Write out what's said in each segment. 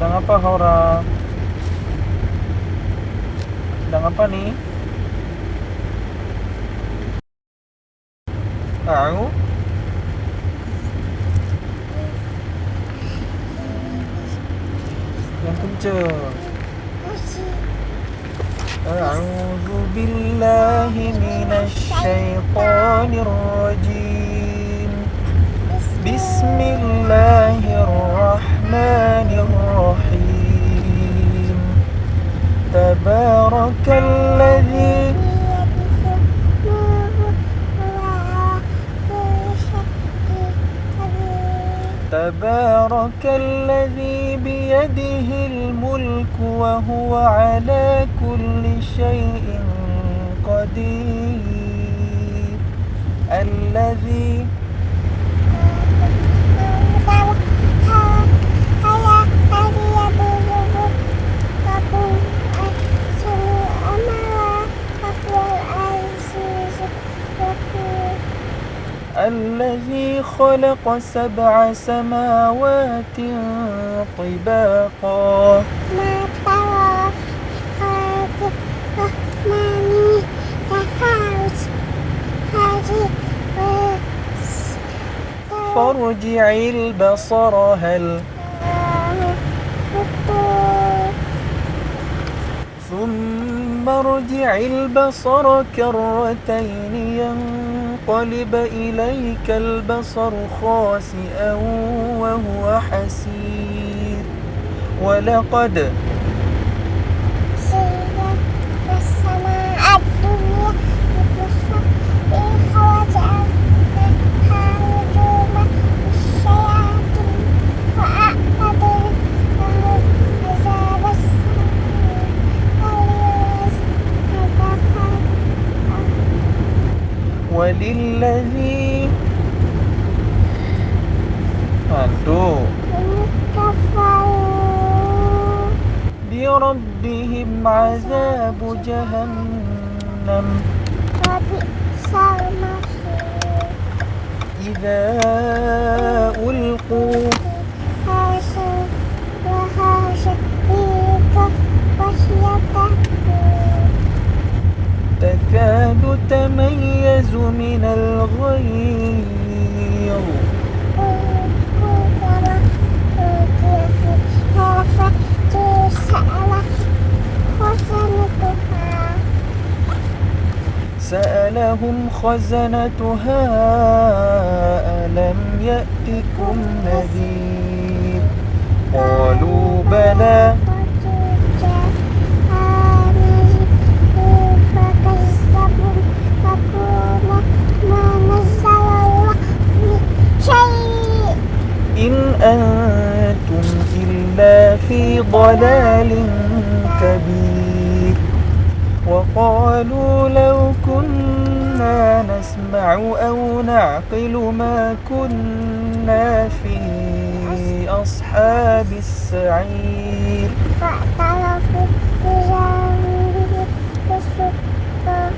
Sedang apa Haura? Sedang apa nih? Tahu? Yang kenceng. A'udzu billahi minasy syaithanir rajim. Bismillahirrahmanirrahim. Tabarakalladzi تبارك الذي بيده الملك وهو على كل شيء قدير الذي خلق 7 سماوات طباقا ما ترى خلق الرحمن تفاوت فارجع البصر هل ثم ارجع البصر كرتين ينقلب إليك البصر خاسئا وهو حسير ولقد زينا السماء الدنيا بمصابيح وجعلناها رجوما للشياطين وأعتدنا لهم عذاب وللذين كفروا بربهم عذاب جهنم وبئس المصير إذا ألقوا لها شديدة وهي تكاد تميز من الغيظ سألهم خزنتها ألم يأتكم نذير قالوا بلى إن أنتم إلا في ضلال كبير وقالوا لو كنا نسمع أو نعقل ما كنا في أصحاب السعير فاعترفوا بذنبهم فسقوا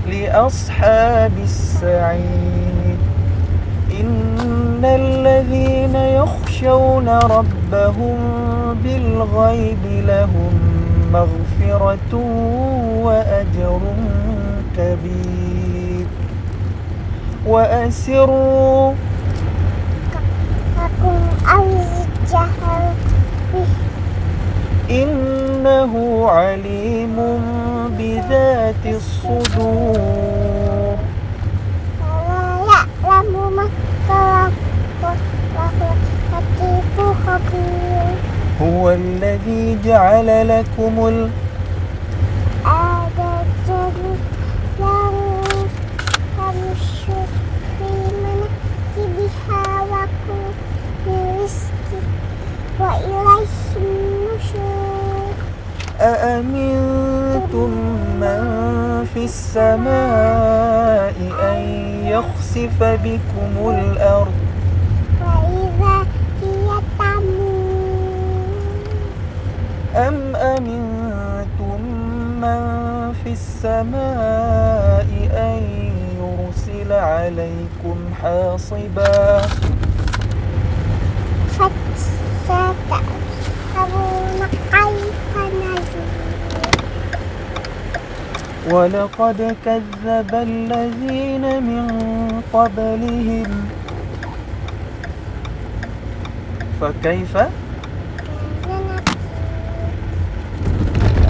لأصحاب السعير إن الذين يخشون ربهم بالغيب لهم مغفرة وأجر كبير وأسروا إنه عليم بذات الصدور يعلم ما لطيف خبير هو الذي جعل لكم يمشوا في مناكبها وكلوا رزقه وإليه النشور أأمنتم من في السماء أن يخسف بكم الأرض وإذا هي تمور أم أمنتم من في السماء أن يرسل عليكم حاصبا فستعلمون كيف نذير ولقد كذب الذين من قبلهم فكيف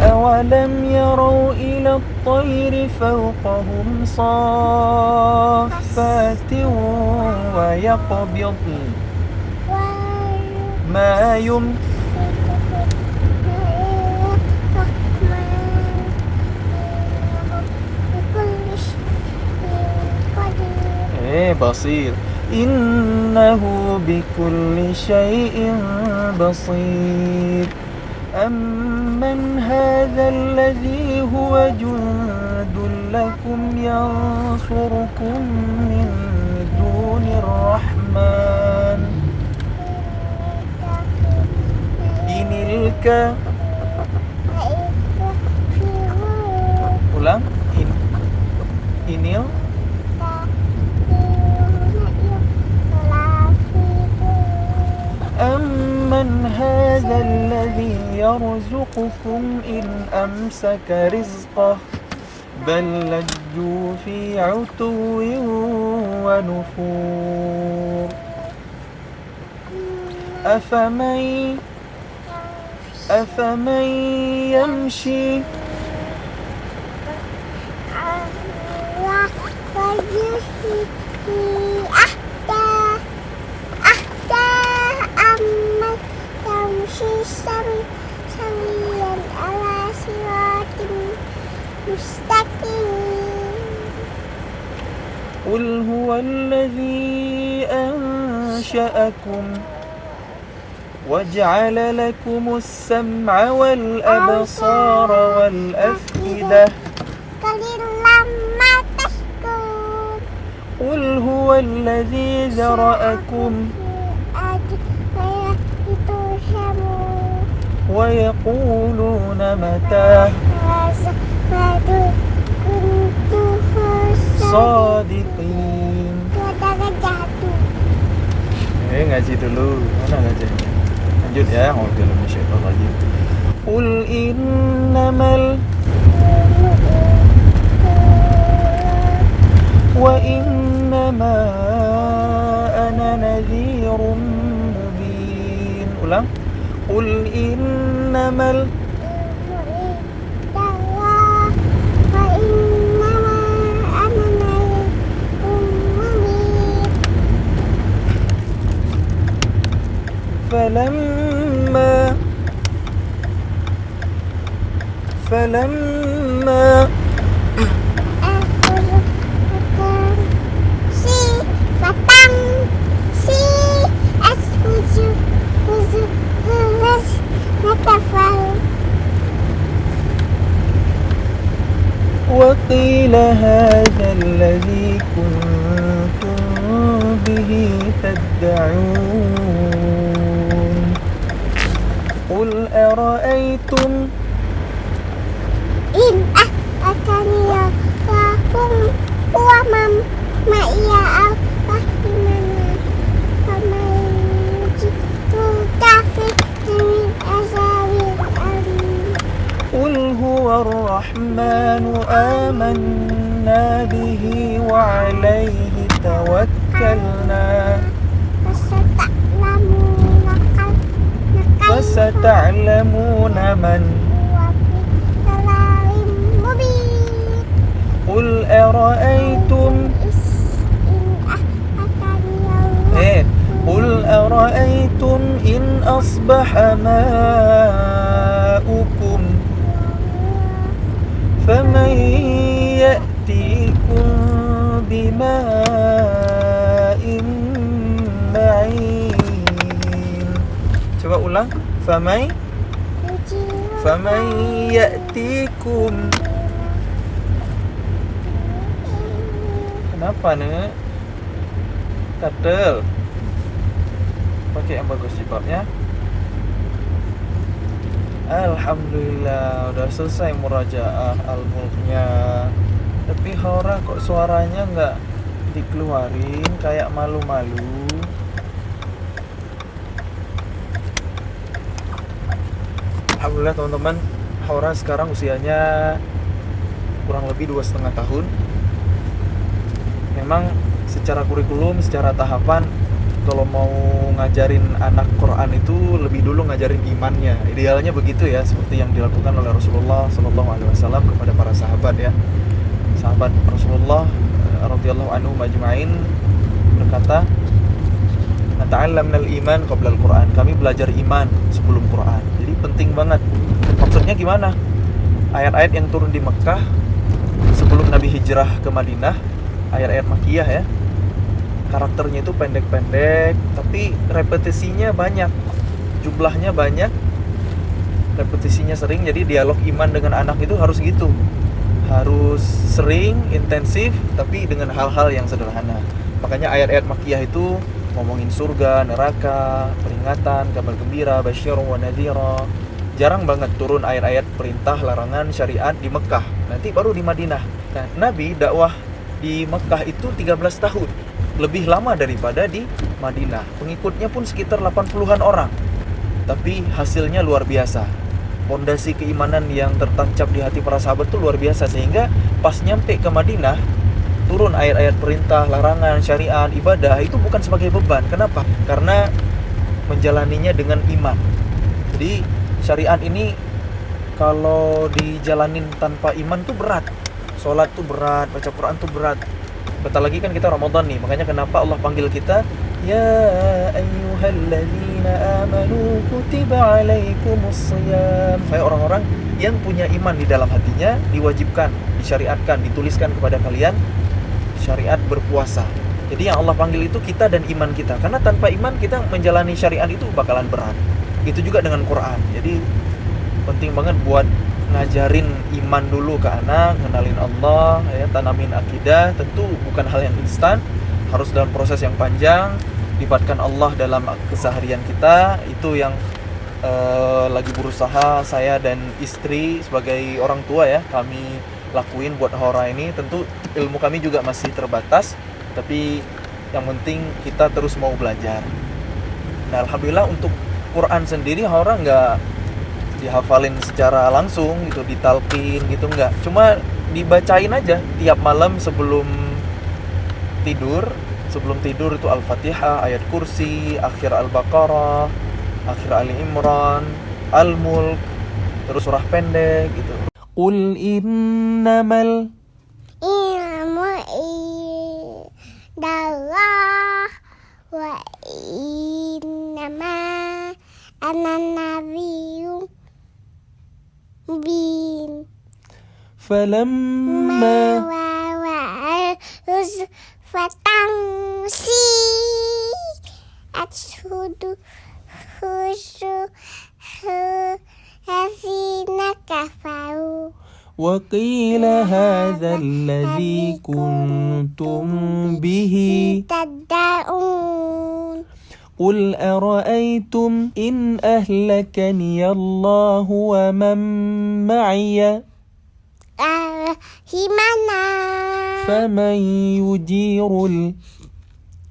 أولم يروا إلى الطير فوقهم صافات ويقبضن ما بصير إنه بكل شيء بصير أمن هذا الذي هو جند لكم ينصركم من دون الرحمن إن ulang inil أمن هذا الذي يرزقكم إن أمسك رزقه بل لجوا في عتو ونفور أفمن يمشي سويا على صراط مستقيم قل هو الذي أنشأكم وجعل لكم السمع والأبصار والأفئدة قليلا ما تشكرون قل هو الذي ذرأكم ويقولون متى صادقين ngaji dulu. Mana ngajinya? Lanjut ya. Qul innamal wa innama ana nadhirun mubin. Ulang. Qul innamal فلما وقيل هذا الذي كنتم به تدعون قل أرأيتم إن أتاني الله ومن معي رحمنا فمن جئتك من عذاب أليم قل هو الرحمن آمنا به وعليه توكلنا فستعلمون من قل أرأيتم قل أرأيتم إن أصبح ماؤكم فمن يأتيكم بماء معين. Coba ulang. Faman ya'tikum. Kenapa nih? Tatel. Pakai yang bagus jilbabnya. Alhamdulillah udah selesai murajaah al-mulknya. Tapi Hora kok suaranya nggak dikeluarin, kayak malu-malu. Alhamdulillah teman-teman, Haura sekarang usianya kurang lebih 2,5 tahun. Memang secara kurikulum, secara tahapan, kalau mau ngajarin anak Quran itu lebih dulu ngajarin imannya. Idealnya begitu ya, seperti yang dilakukan oleh Rasulullah SAW kepada para sahabat ya. Sahabat Rasulullah radhiyallahu anhu majma'in berkata, "Nata'allamna al-iman qabla al-Qur'an." Kami belajar iman sebelum Quran. Jadi penting banget. Maksudnya gimana? Ayat-ayat yang turun di Mekah sebelum Nabi hijrah ke Madinah, ayat-ayat Makkiyah ya. Karakternya itu pendek-pendek, tapi repetisinya banyak. Jumlahnya banyak, repetisinya sering. Jadi dialog iman dengan anak itu harus gitu. Harus sering, intensif, tapi dengan hal-hal yang sederhana. Makanya ayat-ayat Makkiyah itu ngomongin surga, neraka, peringatan, kabar gembira, basyirun wa nadhira. Jarang banget turun ayat-ayat perintah, larangan, syariat di Mekah. Nanti baru di Madinah. Nah, Nabi dakwah di Mekah itu 13 tahun. Lebih lama daripada di Madinah. Pengikutnya pun sekitar 80-an orang. Tapi hasilnya luar biasa. Pondasi keimanan yang tertancap di hati para sahabat itu luar biasa. Sehingga pas nyampe ke Madinah, turun ayat-ayat perintah, larangan, syariat, ibadah itu bukan sebagai beban. Kenapa? Karena menjalaninya dengan iman. Jadi syariat ini kalau dijalanin tanpa iman tuh berat. Sholat tuh berat, baca Quran tuh berat. Bentar lagi kan kita Ramadan nih. Makanya kenapa Allah panggil kita, ya ayyuhalladzina amanu kutiba alaikumusshiyam. Saya orang-orang yang punya iman di dalam hatinya diwajibkan, disyariatkan, dituliskan kepada kalian syariat berpuasa. Jadi yang Allah panggil itu kita dan iman kita. Karena tanpa iman kita menjalani syariat itu bakalan berat. Itu juga dengan Quran. Jadi penting banget buat ngajarin iman dulu ke anak, ngenalin Allah, ya, tanamin akidah. Tentu bukan hal yang instan, harus dalam proses yang panjang. Libatkan Allah dalam keseharian kita. Itu yang lagi berusaha saya dan istri sebagai orang tua ya, kami lakuin buat Haura ini. Tentu ilmu kami juga masih terbatas, tapi yang penting kita terus mau belajar. Nah, alhamdulillah untuk Quran sendiri Haura nggak dihafalin secara langsung gitu, ditalkin gitu, nggak. Cuma dibacain aja tiap malam sebelum tidur. Sebelum tidur itu Al-Fatihah, ayat kursi, akhir Al-Baqarah, akhir Ali Imran, Al-Mulk, terus surah pendek gitu. Qul innamal ilmu indallah wa innama ana nabiyyun bin falamma fatangsi atsudu khusu hasina kafaru wa qila hadza alladhi kuntum bihi tad'un قل أرأيتم إن أهلكني الله ومن معي himana فمن يجير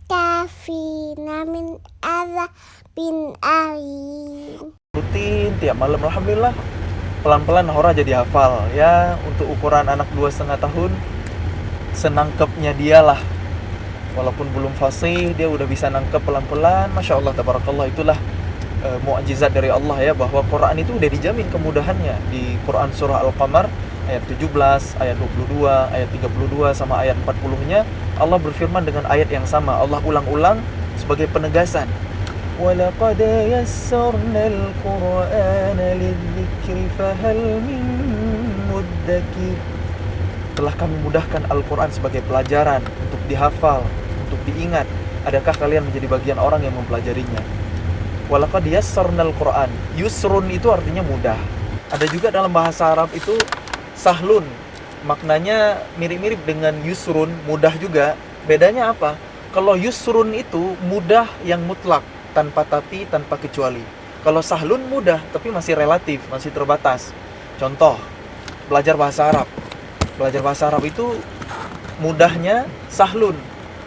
kafina min azabin alim. rutin tiap malam. Alhamdulillah pelan-pelan Haura jadi hafal ya. Untuk ukuran anak 2,5 tahun senangkepnya dia lah. Walaupun belum fasih, dia udah bisa nangkep pelan-pelan. Masya Allah, tabarakallah. Itulah mukjizat dari Allah ya, bahwa Quran itu udah dijamin kemudahannya. Di Quran surah Al-Qamar ayat 17, ayat 22, ayat 32 sama ayat 40-nya Allah berfirman dengan ayat yang sama. Allah ulang-ulang sebagai penegasan. وَلَقَدْ يَسَّرْنَا الْقُرْآنَ لِلذِّكْرِ فَهَلْ مِن مُدَّكِرٍ. Telah kami mudahkan Al-Quran sebagai pelajaran, untuk dihafal, untuk diingat. Adakah kalian menjadi bagian orang yang mempelajarinya? Walaqad yassarnal Qur'an. Yusrun itu artinya mudah. Ada juga dalam bahasa Arab itu sahlun. Maknanya mirip-mirip dengan yusrun, mudah juga. Bedanya apa? Kalau yusrun itu mudah yang mutlak, tanpa tapi, tanpa kecuali. Kalau sahlun mudah, tapi masih relatif, masih terbatas. Contoh, belajar bahasa Arab. Belajar bahasa Arab itu mudahnya sahlun.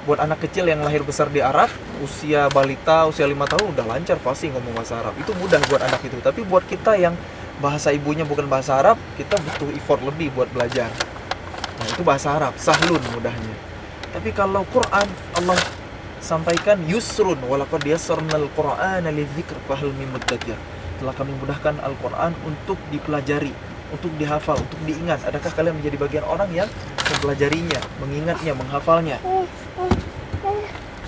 Buat anak kecil yang lahir besar di Arab, usia balita, usia 5 tahun udah lancar fasih ngomong bahasa Arab. Itu mudah buat anak itu. Tapi buat kita yang bahasa ibunya bukan bahasa Arab, kita butuh effort lebih buat belajar. Nah, itu bahasa Arab, sahlun mudahnya. Tapi kalau Quran, Allah sampaikan yusrun, walaqad yassarnal Qur'ana lidzikr fahal mim muddakir. Telah kami mudahkan Al-Quran untuk dipelajari, untuk dihafal, untuk diingat. Adakah kalian menjadi bagian orang yang mempelajarinya, mengingatnya, menghafalnya?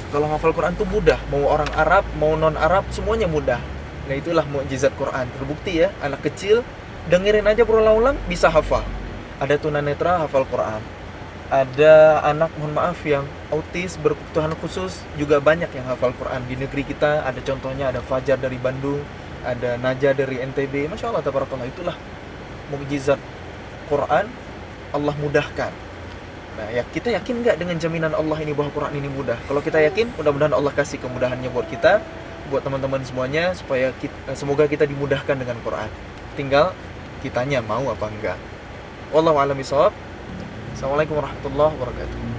Kalau hafal Quran itu mudah, mau orang Arab, mau non-Arab, semuanya mudah. Nah, itulah mukjizat Quran. Terbukti ya, anak kecil dengerin aja berulang-ulang bisa hafal. Ada tunanetra hafal Quran. Ada anak, mohon maaf, yang autis berkebutuhan khusus juga banyak yang hafal Quran. Di negeri kita ada contohnya, ada Fajar dari Bandung, ada Najah dari NTB. Masya Allah, tabarakallah. Itulah mukjizat Quran, Allah mudahkan. Nah, ya, kita yakin nggak dengan jaminan Allah ini bahwa Quran ini mudah? Kalau kita yakin, mudah-mudahan Allah kasih kemudahannya buat kita, buat teman-teman semuanya, supaya semoga kita dimudahkan dengan Quran. Tinggal kitanya mau apa enggak. Wallahu a'lam bishawab. Assalamualaikum warahmatullahi wabarakatuh.